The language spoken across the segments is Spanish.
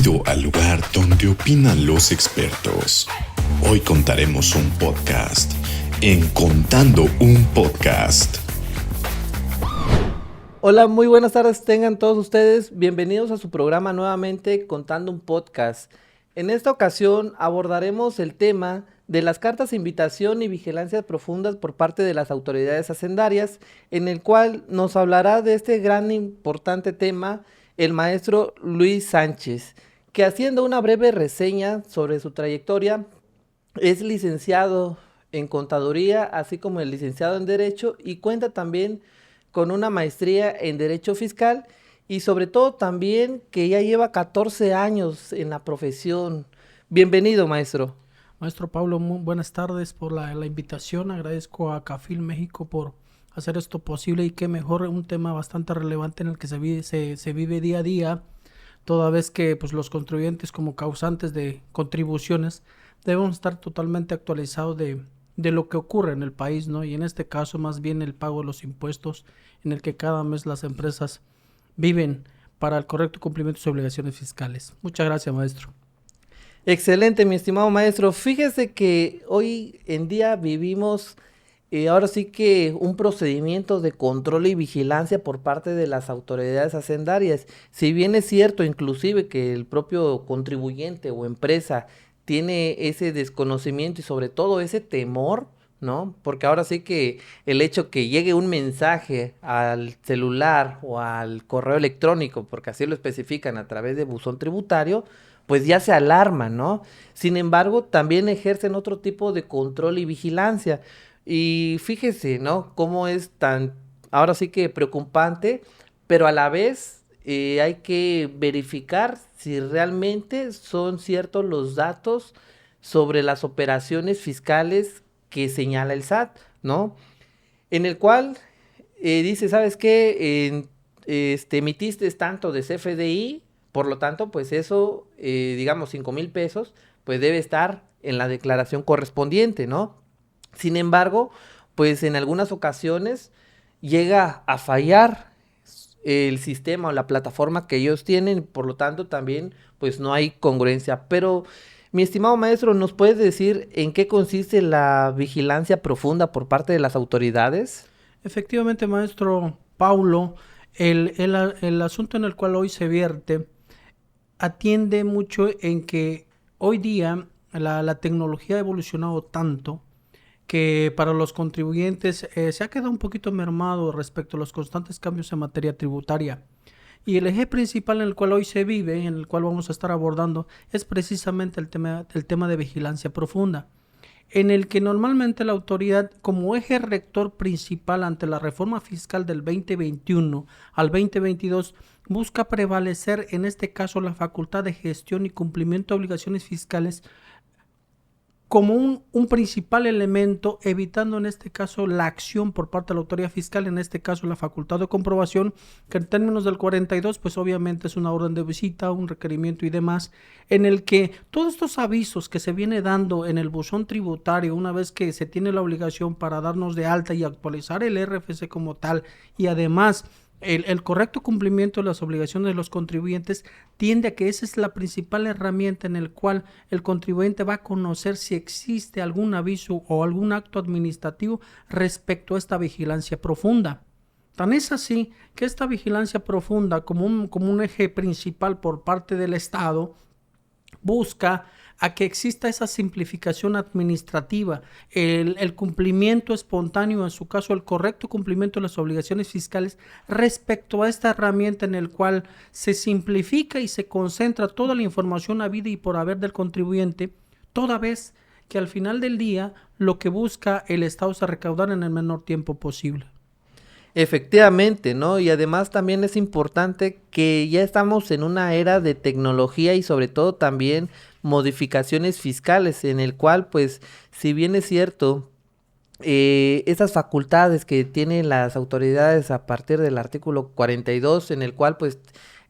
Bienvenido al lugar donde opinan los expertos. Hoy contaremos un podcast en Contando un Podcast. Hola, muy buenas tardes tengan todos ustedes. Bienvenidos a su programa nuevamente Contando un Podcast. En esta ocasión abordaremos el tema de las cartas de invitación y vigilancias profundas por parte de las autoridades hacendarias, en el cual nos hablará de este gran e importante tema el maestro Luis Sánchez, que haciendo una breve reseña sobre su trayectoria, es licenciado en Contaduría, así como el licenciado en Derecho, y cuenta también con una maestría en Derecho Fiscal, y sobre todo también que ya lleva 14 años en la profesión. Bienvenido, maestro. Maestro Pablo, muy buenas tardes por la invitación. Agradezco a Cafil México por hacer esto posible, y qué mejor, un tema bastante relevante en el que se vive día a día, toda vez que pues, los contribuyentes como causantes de contribuciones debemos estar totalmente actualizados de lo que ocurre en el país, ¿no? Y en este caso más bien el pago de los impuestos, en el que cada mes las empresas viven para el correcto cumplimiento de sus obligaciones fiscales. Muchas gracias, maestro. Excelente, mi estimado maestro. Fíjese que hoy en día vivimos ahora sí que un procedimiento de control y vigilancia por parte de las autoridades hacendarias. Si bien es cierto inclusive que el propio contribuyente o empresa tiene ese desconocimiento y sobre todo ese temor, ¿no? Porque ahora sí que el hecho que llegue un mensaje al celular o al correo electrónico, porque así lo especifican a través de buzón tributario, pues ya se alarman, ¿no? Sin embargo, también ejercen otro tipo de control y vigilancia. Y fíjese, ¿no? Cómo es tan, ahora sí que preocupante, pero a la vez hay que verificar si realmente son ciertos los datos sobre las operaciones fiscales que señala el SAT, ¿no? En el cual dice, ¿sabes qué? Emitiste tanto de CFDI, por lo tanto, pues eso, digamos, 5,000 pesos, pues debe estar en la declaración correspondiente, ¿no? Sin embargo, pues en algunas ocasiones llega a fallar el sistema o la plataforma que ellos tienen, por lo tanto también pues no hay congruencia. Pero mi estimado maestro, ¿nos puedes decir en qué consiste la vigilancia profunda por parte de las autoridades? Efectivamente, maestro Paulo, el asunto en el cual hoy se vierte atiende mucho en que hoy día la tecnología ha evolucionado tanto que para los contribuyentes se ha quedado un poquito mermado respecto a los constantes cambios en materia tributaria. Y el eje principal en el cual hoy se vive, en el cual vamos a estar abordando, es precisamente el tema de vigilancia profunda, en el que normalmente la autoridad, como eje rector principal ante la reforma fiscal del 2021 al 2022, busca prevalecer en este caso la facultad de gestión y cumplimiento de obligaciones fiscales como un principal elemento, evitando en este caso la acción por parte de la autoridad fiscal, en este caso la facultad de comprobación, que en términos del 42 pues obviamente es una orden de visita, un requerimiento y demás, en el que todos estos avisos que se viene dando en el buzón tributario, una vez que se tiene la obligación para darnos de alta y actualizar el RFC como tal, y además el correcto cumplimiento de las obligaciones de los contribuyentes, tiende a que esa es la principal herramienta en el cual el contribuyente va a conocer si existe algún aviso o algún acto administrativo respecto a esta vigilancia profunda. Tan es así que esta vigilancia profunda, como un eje principal por parte del Estado, busca a que exista esa simplificación administrativa, el cumplimiento espontáneo, en su caso el correcto cumplimiento de las obligaciones fiscales respecto a esta herramienta en el cual se simplifica y se concentra toda la información habida y por haber del contribuyente, toda vez que al final del día lo que busca el Estado es recaudar en el menor tiempo posible. Efectivamente, ¿no? Y además también es importante que ya estamos en una era de tecnología y sobre todo también modificaciones fiscales, en el cual, pues, si bien es cierto, esas facultades que tienen las autoridades a partir del artículo 42, en el cual, pues,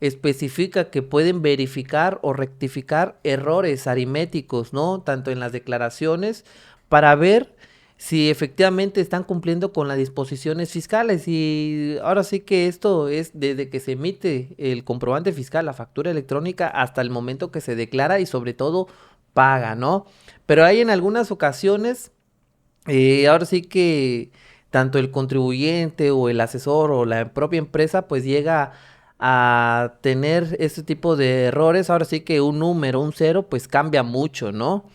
especifica que pueden verificar o rectificar errores aritméticos, ¿no? Tanto en las declaraciones para ver si efectivamente están cumpliendo con las disposiciones fiscales. Y ahora sí que esto es desde que se emite el comprobante fiscal, la factura electrónica, hasta el momento que se declara y sobre todo paga, ¿no? Pero hay en algunas ocasiones, ahora sí que tanto el contribuyente o el asesor o la propia empresa pues llega a tener este tipo de errores. Ahora sí que un número, un cero, pues cambia mucho, ¿no?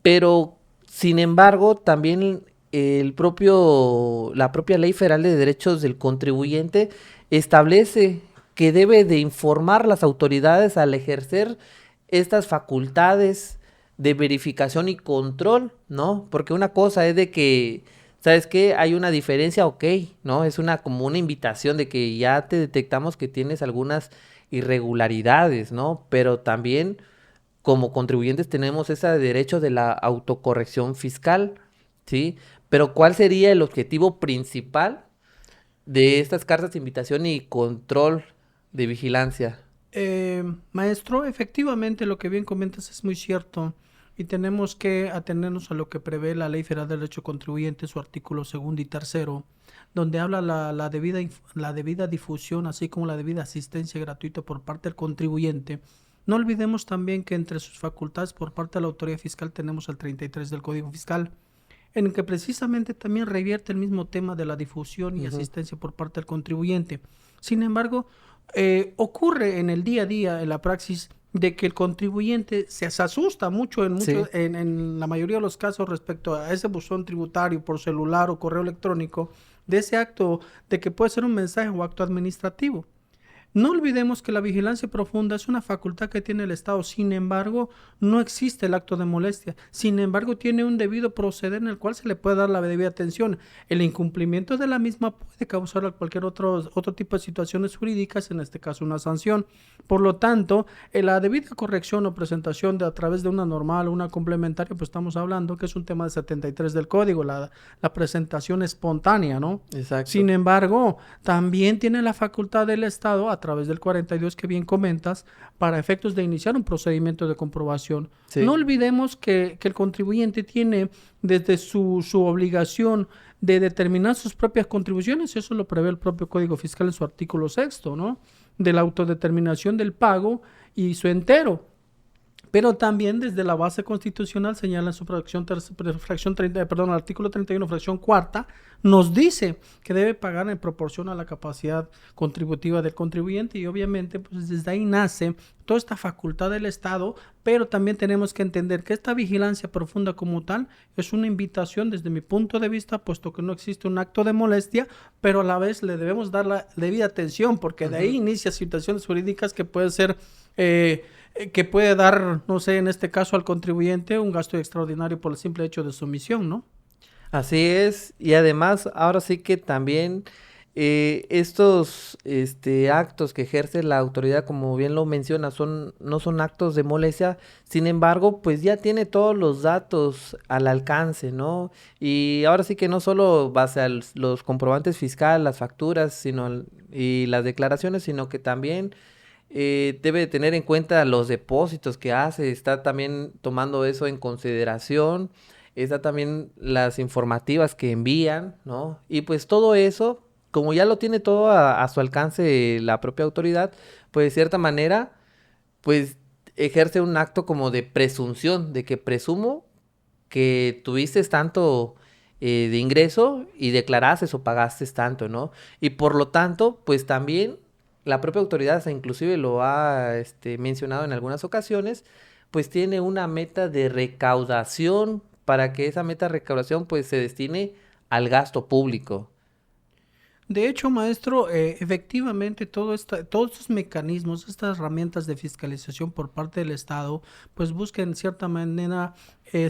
Pero, sin embargo, también la propia Ley Federal de Derechos del Contribuyente establece que debe de informar las autoridades al ejercer estas facultades de verificación y control, ¿no? Porque una cosa es de que, ¿sabes qué? Hay una diferencia, ok, ¿no? Es como una invitación de que ya te detectamos que tienes algunas irregularidades, ¿no? Pero también como contribuyentes tenemos ese derecho de la autocorrección fiscal, ¿sí? Pero ¿cuál sería el objetivo principal de estas cartas de invitación y control de vigilancia? Maestro, efectivamente lo que bien comentas es muy cierto y tenemos que atenernos a lo que prevé la Ley Federal de Derecho Contribuyente, su artículo 2 y 3, donde habla la debida difusión, así como la debida asistencia gratuita por parte del contribuyente. No olvidemos también que entre sus facultades por parte de la autoridad fiscal tenemos el 33 del Código Fiscal, en el que precisamente también revierte el mismo tema de la difusión y asistencia por parte del contribuyente. Sin embargo, ocurre en el día a día, en la praxis, de que el contribuyente se asusta mucho en la mayoría de los casos respecto a ese buzón tributario por celular o correo electrónico, de ese acto de que puede ser un mensaje o acto administrativo. No olvidemos que la vigilancia profunda es una facultad que tiene el Estado, sin embargo, no existe el acto de molestia, sin embargo, tiene un debido proceder en el cual se le puede dar la debida atención. El incumplimiento de la misma puede causar cualquier otro tipo de situaciones jurídicas, en este caso una sanción. Por lo tanto, la debida corrección o presentación a través de una normal o una complementaria, pues estamos hablando que es un tema de 73 del Código, la presentación espontánea, ¿no? Exacto. Sin embargo, también tiene la facultad del Estado, a través del 42 que bien comentas, para efectos de iniciar un procedimiento de comprobación. Sí. No olvidemos que el contribuyente tiene desde su obligación de determinar sus propias contribuciones, eso lo prevé el propio Código Fiscal en su artículo 6, ¿no? De la autodeterminación del pago y su entero. Pero también desde la base constitucional señala en su artículo 31, fracción cuarta, nos dice que debe pagar en proporción a la capacidad contributiva del contribuyente y obviamente pues desde ahí nace toda esta facultad del Estado, pero también tenemos que entender que esta vigilancia profunda como tal es una invitación desde mi punto de vista, puesto que no existe un acto de molestia, pero a la vez le debemos dar la debida atención, porque de ahí inicia situaciones jurídicas que pueden ser... que puede dar, no sé, en este caso al contribuyente un gasto extraordinario por el simple hecho de su omisión, ¿no? Así es, y además ahora sí que también estos actos que ejerce la autoridad, como bien lo menciona, no son actos de molestia, sin embargo, pues ya tiene todos los datos al alcance, ¿no? Y ahora sí que no solo base a los comprobantes fiscales, las facturas, y las declaraciones, sino que también debe tener en cuenta los depósitos que hace, está también tomando eso en consideración, está también las informativas que envían, ¿no? Y pues todo eso, como ya lo tiene todo a su alcance la propia autoridad, pues de cierta manera, pues ejerce un acto como de presunción, de que presumo que tuviste tanto de ingreso y declaraste o pagaste tanto, ¿no? Y por lo tanto, pues también la propia autoridad, inclusive lo ha mencionado en algunas ocasiones, pues tiene una meta de recaudación para que esa meta de recaudación pues se destine al gasto público. De hecho, maestro, efectivamente todos estos mecanismos, estas herramientas de fiscalización por parte del Estado, pues buscan en cierta manera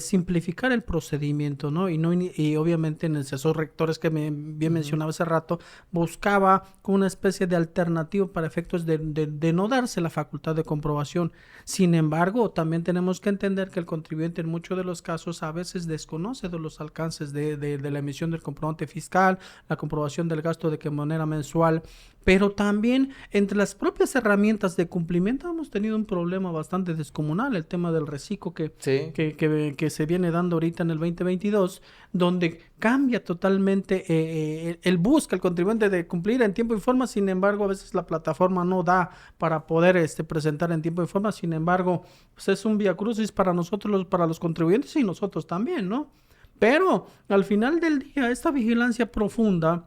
simplificar el procedimiento, ¿no? Y obviamente en esos rectores que bien mencionaba hace rato, buscaba como una especie de alternativa para efectos de no darse la facultad de comprobación. Sin embargo, también tenemos que entender que el contribuyente en muchos de los casos a veces desconoce de los alcances de la emisión del comprobante fiscal, la comprobación del gasto cierto de que de manera mensual, pero también entre las propias herramientas de cumplimiento hemos tenido un problema bastante descomunal, el tema del reciclo Sí. que se viene dando ahorita en el 2022, donde cambia totalmente el busca el contribuyente de cumplir en tiempo y forma. Sin embargo, a veces la plataforma no da para poder presentar en tiempo y forma. Sin embargo, pues es un viacrucis para nosotros, para los contribuyentes y nosotros también, ¿no? Pero al final del día, esta vigilancia profunda,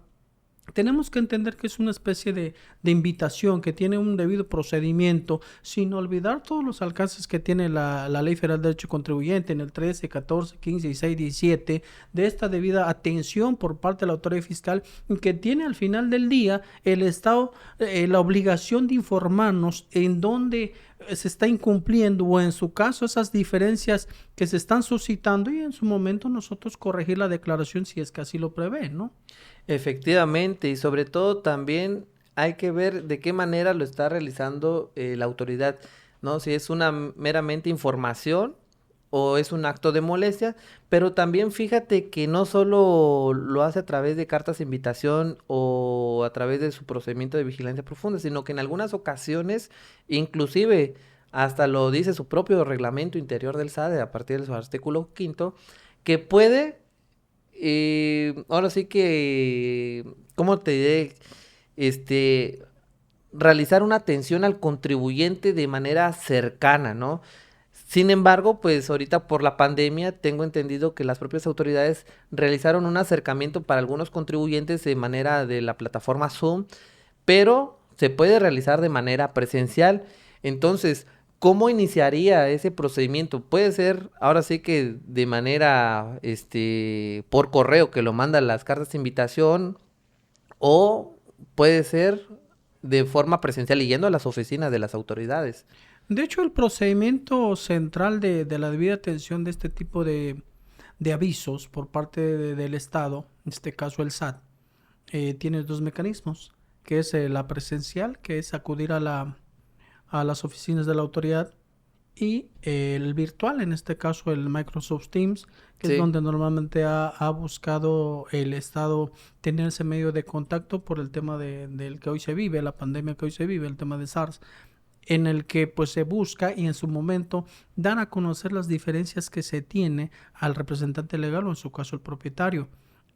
tenemos que entender que es una especie de invitación que tiene un debido procedimiento, sin olvidar todos los alcances que tiene la Ley Federal de Derecho Contribuyente en el 13, 14, 15, 16, 17, de esta debida atención por parte de la autoridad fiscal, que tiene al final del día el Estado la obligación de informarnos en dónde se está incumpliendo, o en su caso esas diferencias que se están suscitando, y en su momento nosotros corregir la declaración si es que así lo prevé, ¿no? Efectivamente, y sobre todo también hay que ver de qué manera lo está realizando la autoridad, ¿no? Si es una meramente información o es un acto de molestia, pero también fíjate que no solo lo hace a través de cartas de invitación o a través de su procedimiento de vigilancia profunda, sino que en algunas ocasiones, inclusive hasta lo dice su propio reglamento interior del SADE a partir de su artículo 5, que puede ahora sí que, ¿cómo te diré? Realizar una atención al contribuyente de manera cercana, ¿no? Sin embargo, pues ahorita por la pandemia tengo entendido que las propias autoridades realizaron un acercamiento para algunos contribuyentes de manera de la plataforma Zoom, pero se puede realizar de manera presencial. Entonces, ¿cómo iniciaría ese procedimiento? Puede ser ahora sí que de manera por correo, que lo mandan las cartas de invitación, o puede ser de forma presencial y yendo a las oficinas de las autoridades. De hecho, el procedimiento central de la debida atención de este tipo de avisos por parte del Estado, en este caso el SAT, tiene dos mecanismos, que es la presencial, que es acudir a las oficinas de la autoridad, y el virtual, en este caso el Microsoft Teams, que Sí. es donde normalmente ha buscado el Estado tener ese medio de contacto por el tema del que hoy se vive, la pandemia que hoy se vive, el tema de SARS, en el que pues se busca y en su momento dan a conocer las diferencias que se tiene al representante legal, o en su caso el propietario.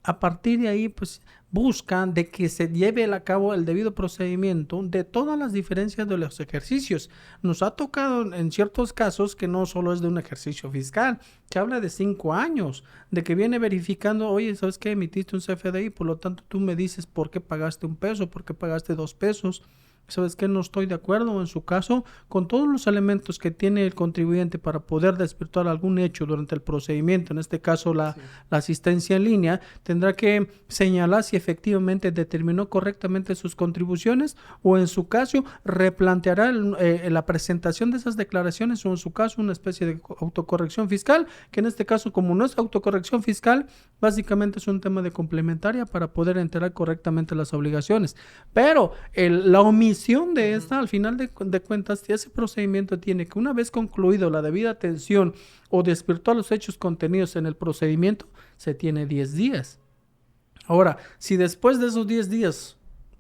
A partir de ahí, pues buscan de que se lleve a cabo el debido procedimiento de todas las diferencias de los ejercicios. Nos ha tocado en ciertos casos que no solo es de un ejercicio fiscal, que habla de 5 años, de que viene verificando, oye, ¿sabes qué? Emitiste un CFDI, por lo tanto tú me dices por qué pagaste 1 peso, por qué pagaste 2 pesos. ¿Sabes qué? No estoy de acuerdo. En su caso, con todos los elementos que tiene el contribuyente para poder desvirtuar algún hecho durante el procedimiento, en este caso la asistencia en línea, tendrá que señalar si efectivamente determinó correctamente sus contribuciones, o en su caso replanteará la presentación de esas declaraciones, o en su caso una especie de autocorrección fiscal, que en este caso, como no es autocorrección fiscal, básicamente es un tema de complementaria para poder enterar correctamente las obligaciones. Pero la omisión de esta, al final de cuentas, ese procedimiento tiene que, una vez concluido la debida atención o desvirtuar los hechos contenidos en el procedimiento, se tiene 10 días. Ahora, si después de esos 10 días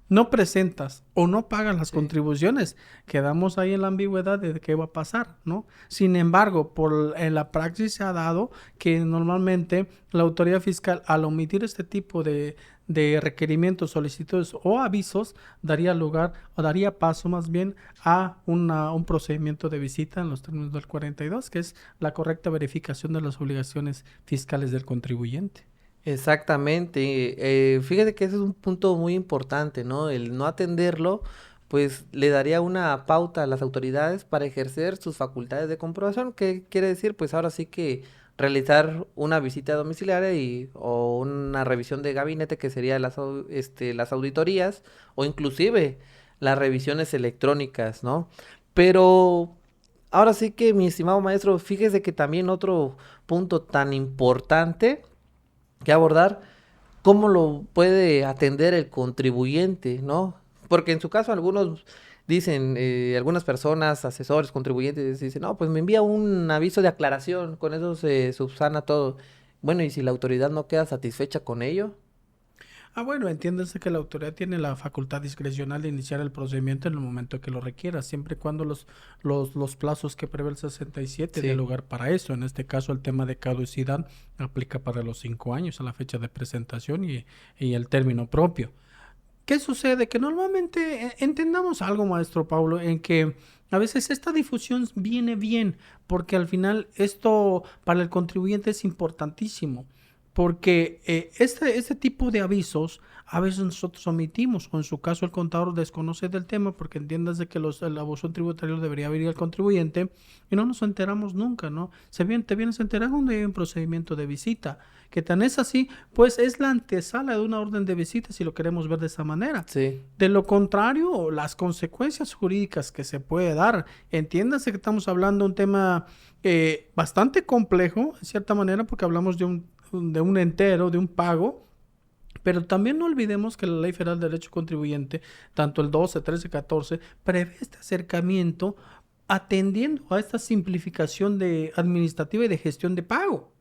no presentas o no pagas las contribuciones, quedamos ahí en la ambigüedad de qué va a pasar, ¿no? Sin embargo, en la praxis se ha dado que normalmente la autoridad fiscal, al omitir este tipo de requerimientos, solicitudes o avisos, daría lugar, o daría paso más bien a un procedimiento de visita en los términos del 42, que es la correcta verificación de las obligaciones fiscales del contribuyente. Exactamente. Fíjate que ese es un punto muy importante, ¿no? El no atenderlo, pues le daría una pauta a las autoridades para ejercer sus facultades de comprobación. ¿Qué quiere decir? Pues ahora sí que realizar una visita domiciliaria o una revisión de gabinete, que sería las auditorías, o inclusive las revisiones electrónicas, ¿no? Pero ahora sí que, mi estimado maestro, fíjese que también otro punto tan importante que abordar, cómo lo puede atender el contribuyente, ¿no? Porque en su caso algunos dicen, algunas personas, asesores, contribuyentes, dicen, no, pues me envía un aviso de aclaración, con eso se subsana todo. Bueno, ¿y si la autoridad no queda satisfecha con ello? Bueno, entiéndase que la autoridad tiene la facultad discrecional de iniciar el procedimiento en el momento que lo requiera, siempre y cuando los plazos que prevé el 67 dé Sí. lugar para eso. En este caso, el tema de caducidad aplica para los 5 años a la fecha de presentación y el término propio. ¿Qué sucede? Que normalmente entendamos algo, maestro Paulo, en que a veces esta difusión viene bien, porque al final esto para el contribuyente es importantísimo, porque este tipo de avisos a veces nosotros omitimos, o en su caso el contador desconoce del tema, porque entiéndase que el abuso tributario debería venir al contribuyente y no nos enteramos nunca, ¿no? Te vienes a enterar cuando hay un procedimiento de visita, que tan es así, pues es la antesala de una orden de visita si lo queremos ver de esa manera. Sí. De lo contrario, las consecuencias jurídicas que se puede dar, entiéndase que estamos hablando de un tema bastante complejo, en cierta manera, porque hablamos de un entero, de un pago, pero también no olvidemos que la Ley Federal de Derecho Contribuyente, tanto el 12, 13, 14, prevé este acercamiento atendiendo a esta simplificación administrativa y de gestión de pago.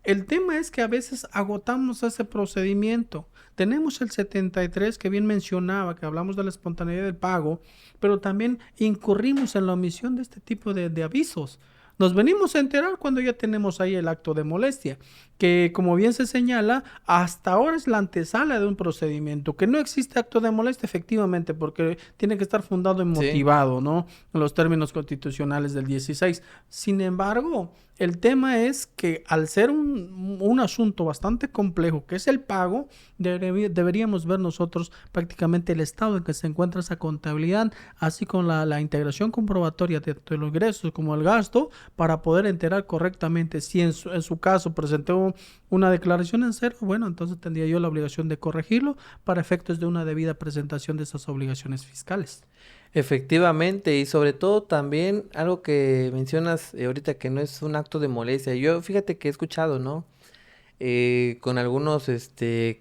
El tema es que a veces agotamos ese procedimiento. Tenemos el 73 que bien mencionaba, que hablamos de la espontaneidad del pago, pero también incurrimos en la omisión de este tipo de avisos. Nos venimos a enterar cuando ya tenemos ahí el acto de molestia, que como bien se señala, hasta ahora es la antesala de un procedimiento, que no existe acto de molestia efectivamente, porque tiene que estar fundado y motivado, ¿no? En los términos constitucionales del 16. Sin embargo, el tema es que al ser un asunto bastante complejo, que es el pago, deberíamos ver nosotros prácticamente el estado en que se encuentra esa contabilidad, así con la integración comprobatoria de los ingresos como el gasto, para poder enterar correctamente si en su caso presentó una declaración en cero, bueno, entonces tendría yo la obligación de corregirlo para efectos de una debida presentación de esas obligaciones fiscales. Efectivamente, y sobre todo también algo que mencionas ahorita que no es un acto de molestia. Yo fíjate que he escuchado, ¿no? Con algunos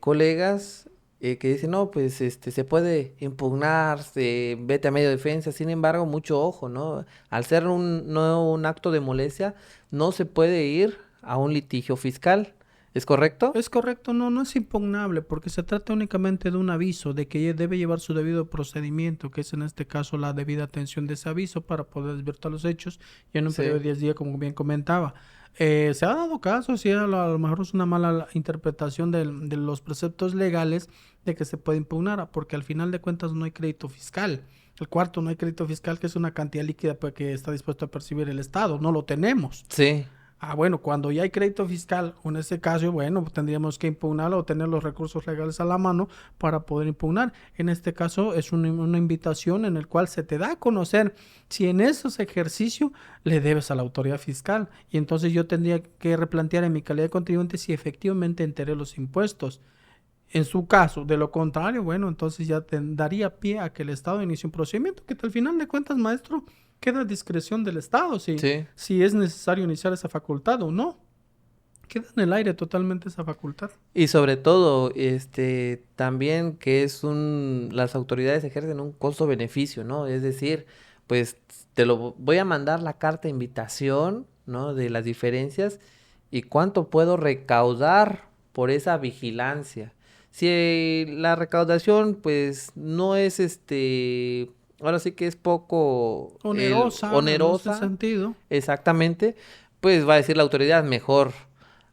colegas que dicen, no, pues se puede impugnar, vete a medio defensa. Sin embargo, mucho ojo, ¿no? Al ser no un acto de molestia, no se puede ir a un litigio fiscal. ¿Es correcto? Es correcto, no es impugnable porque se trata únicamente de un aviso de que debe llevar su debido procedimiento, que es en este caso la debida atención de ese aviso para poder desvirtuar los hechos y en un periodo de 10 días, como bien comentaba. Se ha dado caso, si a lo mejor es una mala interpretación de los preceptos legales de que se puede impugnar, porque al final de cuentas no hay crédito fiscal. El cuarto, no hay crédito fiscal, que es una cantidad líquida que está dispuesto a percibir el Estado. No lo tenemos. Sí. Bueno, cuando ya hay crédito fiscal, o en este caso, bueno, pues tendríamos que impugnarlo o tener los recursos legales a la mano para poder impugnar. En este caso es una invitación en el cual se te da a conocer si en esos ejercicios le debes a la autoridad fiscal. Y entonces yo tendría que replantear en mi calidad de contribuyente si efectivamente enteré los impuestos. En su caso, de lo contrario, bueno, entonces ya daría pie a que el Estado inicie un procedimiento que al final de cuentas, maestro, queda a discreción del Estado si es necesario iniciar esa facultad o no. Queda en el aire totalmente esa facultad. Y sobre todo, también que las autoridades ejercen un costo-beneficio, ¿no? Es decir, pues te lo voy a mandar la carta de invitación, ¿no? De las diferencias y cuánto puedo recaudar por esa vigilancia. Si la recaudación, pues, no es ahora sí que es poco onerosa en ese sentido. Exactamente, pues va a decir la autoridad mejor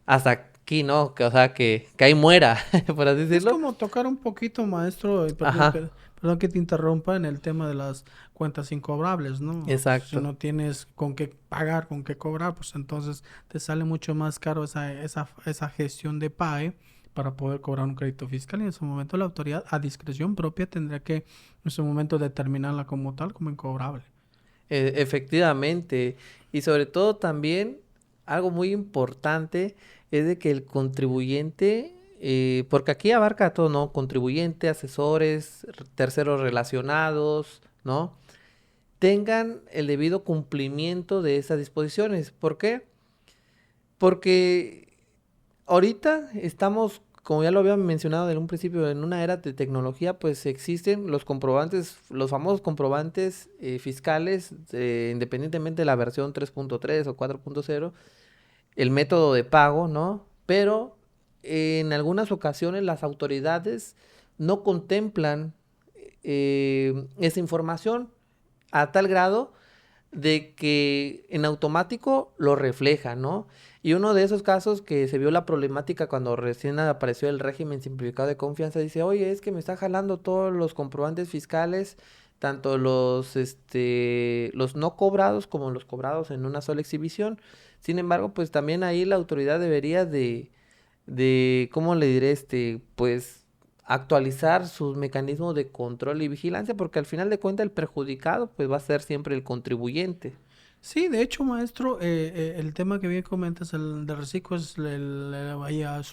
hasta aquí, ¿no? O sea, que ahí muera, por así decirlo. Es como tocar un poquito, maestro, perdón que te interrumpa, en el tema de las cuentas incobrables, ¿no? Exacto. Si no tienes con qué pagar, con qué cobrar, pues entonces te sale mucho más caro esa gestión de PAE para poder cobrar un crédito fiscal, y en ese momento la autoridad a discreción propia tendrá que en su momento determinarla como tal, como incobrable. Efectivamente, y sobre todo también algo muy importante es de que el contribuyente, porque aquí abarca todo, ¿no? Contribuyente, asesores, terceros relacionados, ¿no? Tengan el debido cumplimiento de esas disposiciones. ¿Por qué? Porque ahorita estamos, como ya lo había mencionado en un principio, en una era de tecnología, pues existen los comprobantes, los famosos comprobantes fiscales, independientemente de la versión 3.3 o 4.0, el método de pago, ¿no? Pero en algunas ocasiones las autoridades no contemplan esa información a tal grado de que en automático lo refleja, ¿no? Y uno de esos casos que se vio la problemática cuando recién apareció el régimen simplificado de confianza, dice, oye, es que me está jalando todos los comprobantes fiscales, tanto los no cobrados como los cobrados en una sola exhibición. Sin embargo, pues también ahí la autoridad debería ¿cómo le diré? Pues actualizar sus mecanismos de control y vigilancia, porque al final de cuentas el perjudicado pues va a ser siempre el contribuyente. Sí, de hecho, maestro, el tema que bien comentas, el de reciclo, es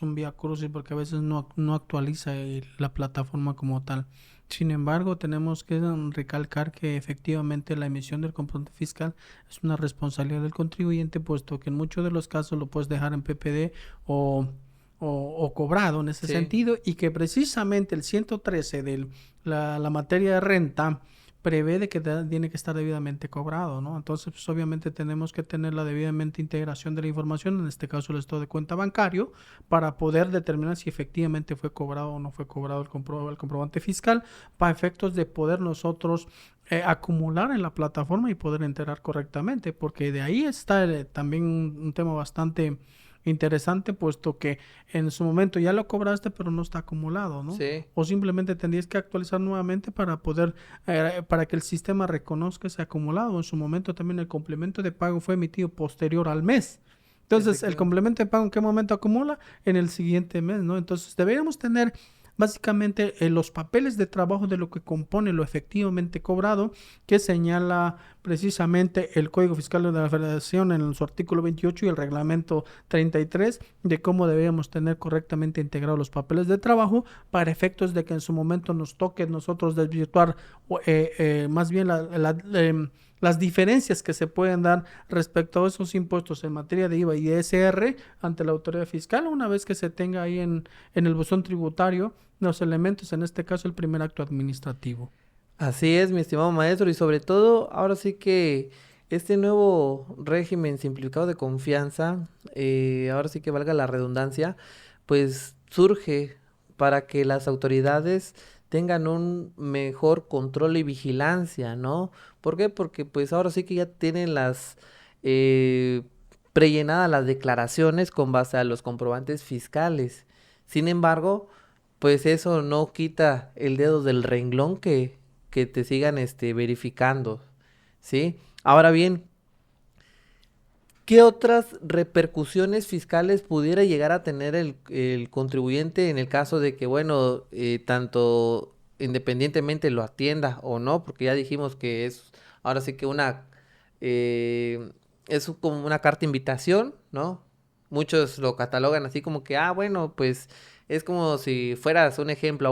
un vía crucis porque a veces no actualiza la plataforma como tal. Sin embargo, tenemos que recalcar que efectivamente la emisión del comprobante fiscal es una responsabilidad del contribuyente, puesto que en muchos de los casos lo puedes dejar en PPD o cobrado en ese Sí. sentido, y que precisamente el 113 de la materia de renta prevé de que tiene que estar debidamente cobrado, ¿no? Entonces, pues obviamente tenemos que tener la debidamente integración de la información, en este caso el estado de cuenta bancario, para poder determinar si efectivamente fue cobrado o no fue cobrado el comprobante fiscal, para efectos de poder nosotros acumular en la plataforma y poder enterar correctamente, porque de ahí está también un tema bastante interesante, puesto que en su momento ya lo cobraste, pero no está acumulado, ¿no? Sí. O simplemente tendrías que actualizar nuevamente para poder, para que el sistema reconozca ese acumulado. En su momento también el complemento de pago fue emitido posterior al mes. Entonces, el complemento de pago, ¿en qué momento acumula? En el siguiente mes, ¿no? Entonces, deberíamos tener básicamente los papeles de trabajo de lo que compone lo efectivamente cobrado, que señala precisamente el Código Fiscal de la Federación en su artículo 28 y el reglamento 33 de cómo debemos tener correctamente integrados los papeles de trabajo, para efectos de que en su momento nos toque nosotros desvirtuar más bien las diferencias que se pueden dar respecto a esos impuestos en materia de IVA y ISR ante la autoridad fiscal, una vez que se tenga ahí en el buzón tributario los elementos, en este caso el primer acto administrativo. Así es, mi estimado maestro, y sobre todo, ahora sí que este nuevo régimen simplificado de confianza, ahora sí que valga la redundancia, pues surge para que las autoridades tengan un mejor control y vigilancia, ¿no? ¿Por qué? Porque pues ahora sí que ya tienen prellenadas las declaraciones con base a los comprobantes fiscales. Sin embargo, pues eso no quita el dedo del renglón que te sigan verificando, ¿sí? Ahora bien, ¿qué otras repercusiones fiscales pudiera llegar a tener el contribuyente en el caso de que, bueno, tanto independientemente lo atienda o no? Porque ya dijimos que es ahora sí que es como una carta invitación, ¿no? Muchos lo catalogan así como que, bueno, pues es como si fueras un ejemplo a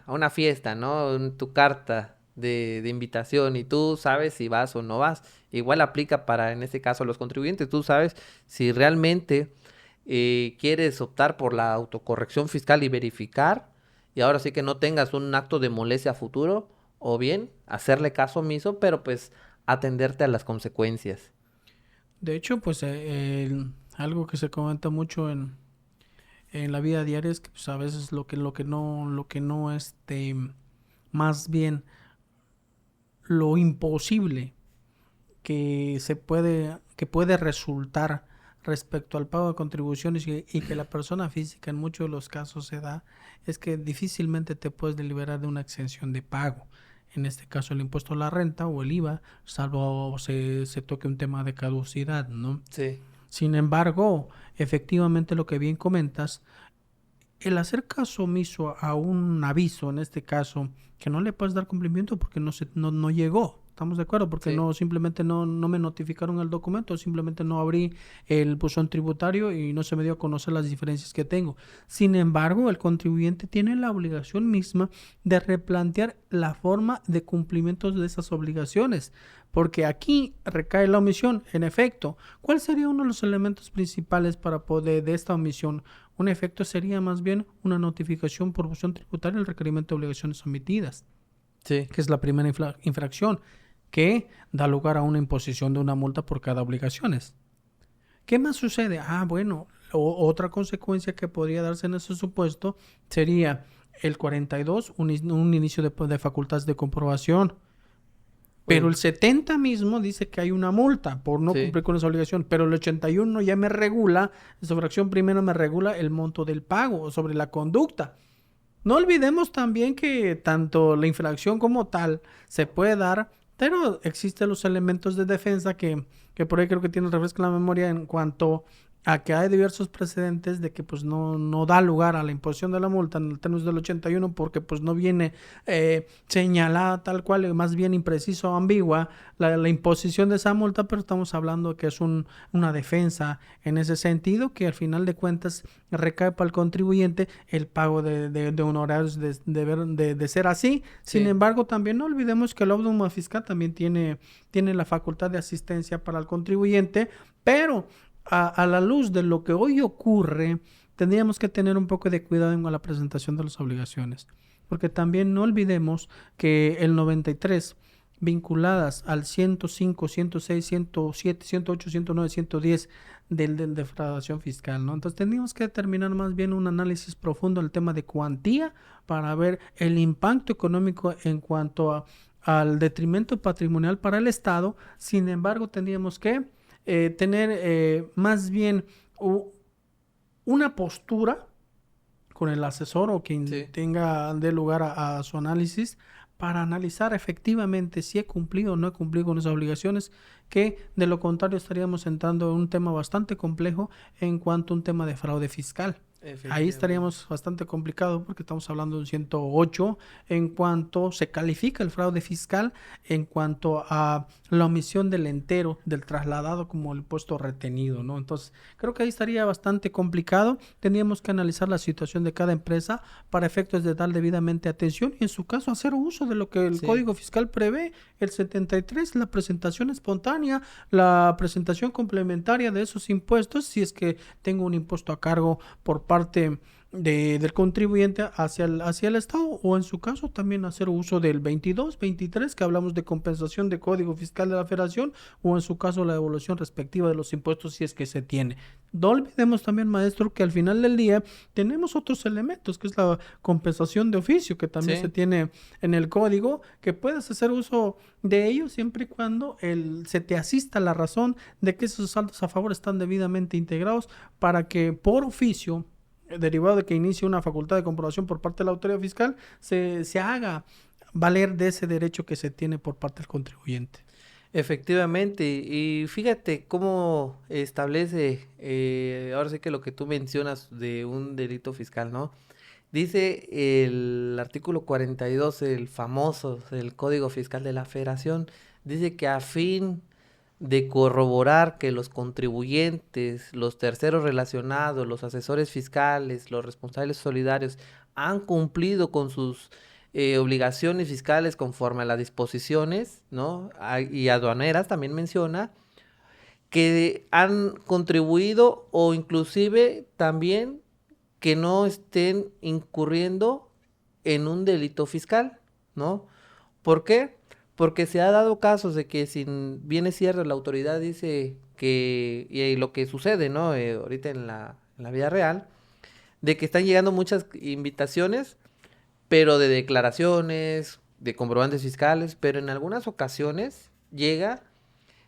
una fiesta, ¿no? Tu carta de invitación y tú sabes si vas o no vas. Igual aplica para, en este caso, los contribuyentes. Tú sabes si realmente quieres optar por la autocorrección fiscal y verificar, y ahora sí que no tengas un acto de molestia a futuro, o bien hacerle caso omiso, pero pues atenderte a las consecuencias. De hecho, pues algo que se comenta mucho en la vida diaria es que pues, a veces lo que no más bien lo imposible que puede resultar respecto al pago de contribuciones y que la persona física en muchos de los casos se da, es que difícilmente te puedes liberar de una exención de pago. En este caso el impuesto a la renta o el IVA, salvo se toque un tema de caducidad, ¿no? Sí. Sin embargo, efectivamente lo que bien comentas, el hacer caso omiso a un aviso, en este caso, que no le puedes dar cumplimiento porque no llegó. ¿Estamos de acuerdo? Porque Sí. simplemente no me notificaron el documento, simplemente no abrí el buzón tributario y no se me dio a conocer las diferencias que tengo. Sin embargo, el contribuyente tiene la obligación misma de replantear la forma de cumplimiento de esas obligaciones, porque aquí recae la omisión. En efecto, ¿cuál sería uno de los elementos principales para poder de esta omisión? Un efecto sería más bien una notificación por buzón tributario el requerimiento de obligaciones omitidas, Sí. que es la primera infracción, que da lugar a una imposición de una multa por cada obligación. ¿Qué más sucede? Bueno, Otra consecuencia que podría darse en ese supuesto sería el 42, un inicio de facultades de comprobación. Pero el 70 mismo dice que hay una multa por no cumplir con esa obligación. Pero el 81 ya me regula, esa fracción primero me regula el monto del pago sobre la conducta. No olvidemos también que tanto la infracción como tal se puede dar, pero existen los elementos de defensa que por ahí creo que tiene refresco en la memoria en cuanto a que hay diversos precedentes de que pues no da lugar a la imposición de la multa en el término del 81 porque pues no viene señalada tal cual, más bien impreciso o ambigua la imposición de esa multa, pero estamos hablando que es una defensa en ese sentido que al final de cuentas recae para el contribuyente el pago de honorarios de ser así. Sin embargo, también no olvidemos que el ómnibus fiscal también tiene la facultad de asistencia para el contribuyente, pero a la luz de lo que hoy ocurre, tendríamos que tener un poco de cuidado en la presentación de las obligaciones. Porque también no olvidemos que el 93, vinculadas al 105, 106, 107, 108, 109, 110 del defraudación fiscal, ¿no? Entonces tendríamos que determinar más bien un análisis profundo en el tema de cuantía para ver el impacto económico en cuanto al detrimento patrimonial para el Estado. Sin embargo, tendríamos que tener más bien una postura con el asesor o quien dé lugar a su análisis para analizar efectivamente si he cumplido o no he cumplido con esas obligaciones, que de lo contrario estaríamos entrando en un tema bastante complejo en cuanto a un tema de fraude fiscal. Ahí estaríamos bastante complicado porque estamos hablando de un 108 en cuanto se califica el fraude fiscal, en cuanto a la omisión del entero, del trasladado como el impuesto retenido, ¿no? Entonces, creo que ahí estaría bastante complicado. Tendríamos que analizar la situación de cada empresa para efectos de dar debidamente atención y en su caso hacer uso de lo que el Código Fiscal prevé, el 73, la presentación espontánea, la presentación complementaria de esos impuestos si es que tengo un impuesto a cargo por parte del contribuyente hacia el Estado, o en su caso también hacer uso del 22, 23, que hablamos de compensación de Código Fiscal de la Federación, o en su caso la devolución respectiva de los impuestos si es que se tiene. No olvidemos también, maestro, que al final del día tenemos otros elementos, que es la compensación de oficio, que también se tiene en el código, que puedes hacer uso de ello siempre y cuando se te asista la razón de que esos saldos a favor están debidamente integrados para que por oficio, derivado de que inicie una facultad de comprobación por parte de la autoridad fiscal, se haga valer de ese derecho que se tiene por parte del contribuyente. Efectivamente, y fíjate cómo establece, ahora sí que lo que tú mencionas de un delito fiscal, ¿no? Dice el artículo 42, el famoso del Código Fiscal de la Federación, dice que a fin de corroborar que los contribuyentes, los terceros relacionados, los asesores fiscales, los responsables solidarios han cumplido con sus obligaciones fiscales conforme a las disposiciones, ¿no? Y aduaneras también menciona que han contribuido o inclusive también que no estén incurriendo en un delito fiscal, ¿no? ¿Por qué? Porque se ha dado casos de que, si bien es cierto, la autoridad dice que, y lo que sucede, ¿no? Ahorita en la vida real, de que están llegando muchas invitaciones, pero de declaraciones, de comprobantes fiscales, pero en algunas ocasiones llega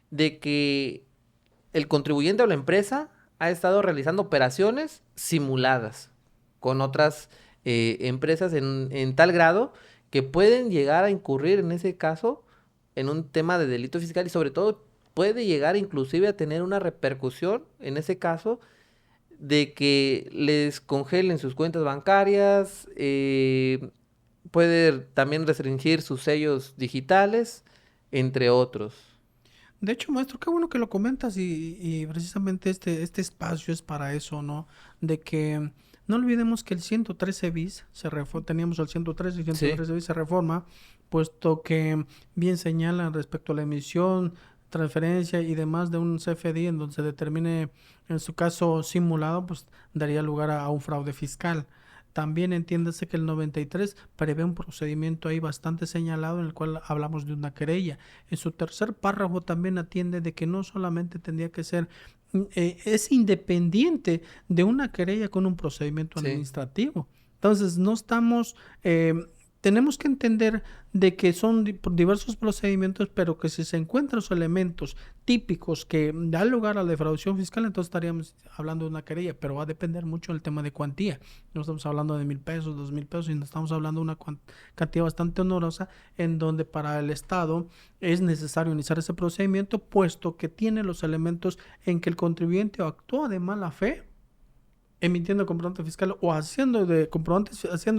de que el contribuyente o la empresa ha estado realizando operaciones simuladas con otras empresas en tal grado que pueden llegar a incurrir en ese caso en un tema de delito fiscal, y sobre todo puede llegar inclusive a tener una repercusión en ese caso de que les congelen sus cuentas bancarias, puede también restringir sus sellos digitales, entre otros. De hecho, maestro, qué bueno que lo comentas y precisamente este espacio es para eso, ¿no? De que no olvidemos que el 113 bis, teníamos el 113 y el 113 bis se reforma, puesto que bien señalan respecto a la emisión, transferencia y demás de un CFDI en donde se determine, en su caso simulado, pues daría lugar a un fraude fiscal. También entiéndase que el 93 prevé un procedimiento ahí bastante señalado en el cual hablamos de una querella. En su tercer párrafo también atiende de que no solamente tendría que ser es independiente de una querella con un procedimiento Sí. administrativo. Entonces, no estamos, tenemos que entender de que son diversos procedimientos, pero que si se encuentran los elementos típicos que dan lugar a la defraudación fiscal, entonces estaríamos hablando de una querella, pero va a depender mucho del tema de cuantía. No estamos hablando de 1,000 pesos, 2,000 pesos, sino estamos hablando de una cantidad bastante onerosa en donde para el Estado es necesario iniciar ese procedimiento, puesto que tiene los elementos en que el contribuyente actúa de mala fe emitiendo comprobante fiscal o haciendo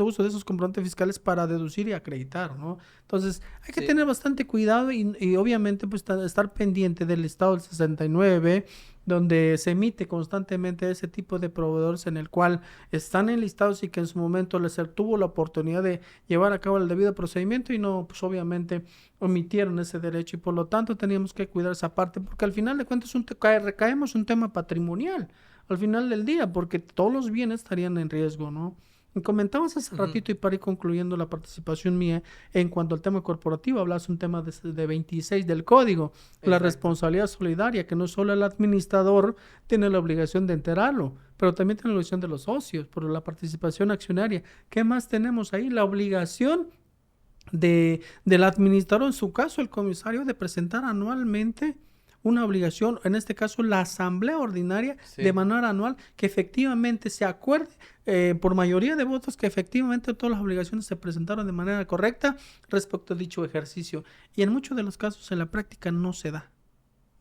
uso de esos comprobantes fiscales para deducir y acreditar, ¿no? Entonces, hay que Sí. tener bastante cuidado y obviamente pues estar pendiente del listado del 69, donde se emite constantemente ese tipo de proveedores en el cual están enlistados y que en su momento les tuvo la oportunidad de llevar a cabo el debido procedimiento y no, pues obviamente omitieron ese derecho y por lo tanto teníamos que cuidar esa parte porque al final de cuentas recaemos un tema patrimonial al final del día, porque todos los bienes estarían en riesgo, ¿no? Y comentabas hace ratito y para ir concluyendo la participación mía en cuanto al tema corporativo, hablas un tema de 26 del código, la Exacto. responsabilidad solidaria, que no solo el administrador tiene la obligación de enterarlo, pero también tiene la obligación de los socios por la participación accionaria. ¿Qué más tenemos ahí? La obligación del administrador, en su caso el comisario, de presentar anualmente una obligación, en este caso la asamblea ordinaria Sí. de manera anual, que efectivamente se acuerde por mayoría de votos que efectivamente todas las obligaciones se presentaron de manera correcta respecto a dicho ejercicio. Y en muchos de los casos en la práctica no se da,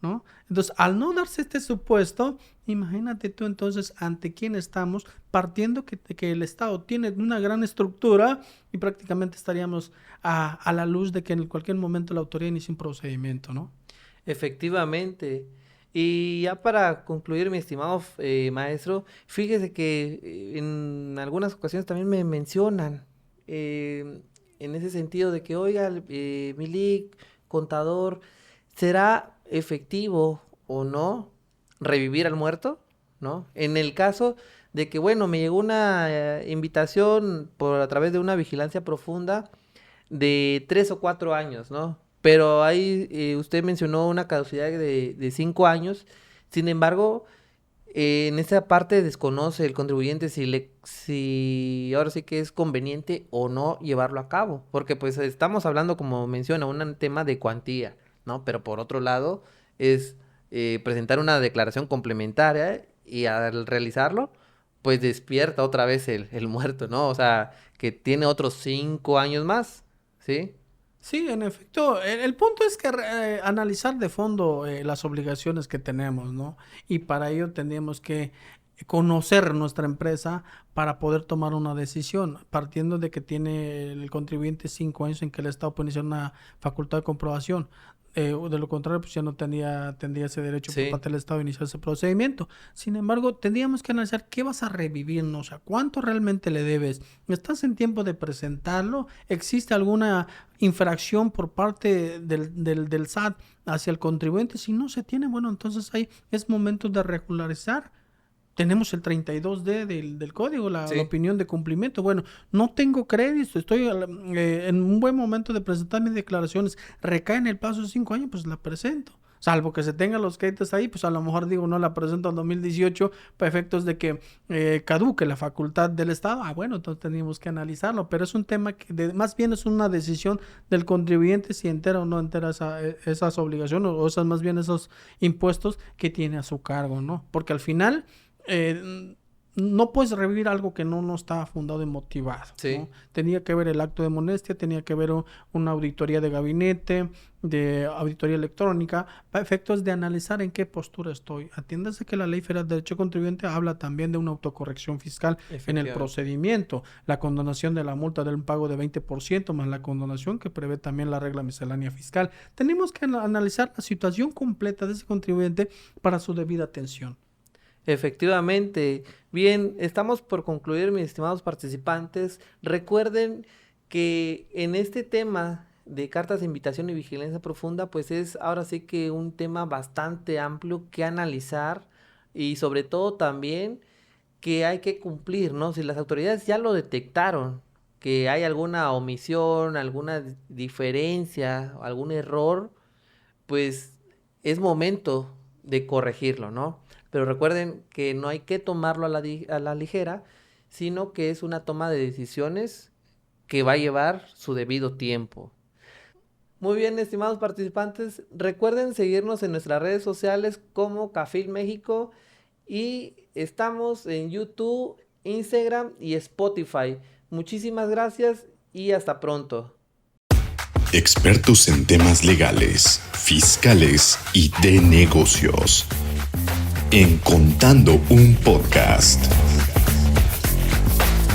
¿no? Entonces, al no darse este supuesto, imagínate tú entonces ante quién estamos, partiendo que el Estado tiene una gran estructura y prácticamente estaríamos a la luz de que en cualquier momento la autoridad inicie un procedimiento, ¿no? Efectivamente. Y ya para concluir, mi estimado maestro, fíjese que en algunas ocasiones también me mencionan en ese sentido de que, oiga, Milik, contador, ¿será efectivo o no revivir al muerto? ¿No? En el caso de que, bueno, me llegó una invitación a través de una vigilancia profunda de 3 o 4 años, ¿no? Pero ahí usted mencionó una caducidad de 5 años. Sin embargo, en esa parte desconoce el contribuyente si ahora sí que es conveniente o no llevarlo a cabo. Porque pues estamos hablando, como menciona, un tema de cuantía, ¿no? Pero por otro lado, es presentar una declaración complementaria y al realizarlo, pues despierta otra vez el muerto, ¿no? O sea, que tiene otros 5 años más, ¿sí? Sí, en efecto, el punto es que analizar de fondo las obligaciones que tenemos, ¿no? Y para ello tendríamos que conocer nuestra empresa para poder tomar una decisión, partiendo de que tiene el contribuyente 5 años en que el Estado puede iniciar una facultad de comprobación. De lo contrario, pues ya no tendría ese derecho por Sí. parte del Estado de iniciar ese procedimiento. Sin embargo, tendríamos que analizar qué vas a revivir, ¿no? O sea, cuánto realmente le debes. ¿Estás en tiempo de presentarlo? ¿Existe alguna infracción por parte del SAT hacia el contribuyente? Si no se tiene, bueno, entonces ahí es momento de regularizar. Tenemos el 32D del código, la Sí. opinión de cumplimiento. Bueno, no tengo crédito, estoy en un buen momento de presentar mis declaraciones. Recae en el plazo de 5 años, pues la presento. Salvo que se tengan los créditos ahí, pues a lo mejor digo, no la presento en 2018 para efectos de que caduque la facultad del Estado. Ah, bueno, entonces teníamos que analizarlo, pero es un tema que más bien es una decisión del contribuyente si entera o no entera esas obligaciones o esas más bien esos impuestos que tiene a su cargo, ¿no? Porque al final no puedes revivir algo que no está fundado y motivado, Sí. ¿no? Tenía que ver el acto de molestia, tenía que ver una auditoría de gabinete, de auditoría electrónica, para efectos de analizar en qué postura estoy. Atiéndase que la Ley Federal de Derecho Contribuyente habla también de una autocorrección fiscal en el Efectivamente. procedimiento, la condonación de la multa del pago de 20% más la condonación que prevé también la regla miscelánea fiscal. Tenemos que analizar la situación completa de ese contribuyente para su debida atención. Efectivamente. Bien, estamos por concluir, mis estimados participantes. Recuerden que en este tema de cartas de invitación y vigilancia profunda, pues es ahora sí que un tema bastante amplio que analizar y sobre todo también que hay que cumplir, ¿no? Si las autoridades ya lo detectaron, que hay alguna omisión, alguna diferencia, algún error, pues es momento de corregirlo, ¿no? Pero recuerden que no hay que tomarlo a la ligera, sino que es una toma de decisiones que va a llevar su debido tiempo. Muy bien, estimados participantes, recuerden seguirnos en nuestras redes sociales como CAFIL México y estamos en YouTube, Instagram y Spotify. Muchísimas gracias y hasta pronto. Expertos en temas legales, fiscales y de negocios. En Contando un Podcast.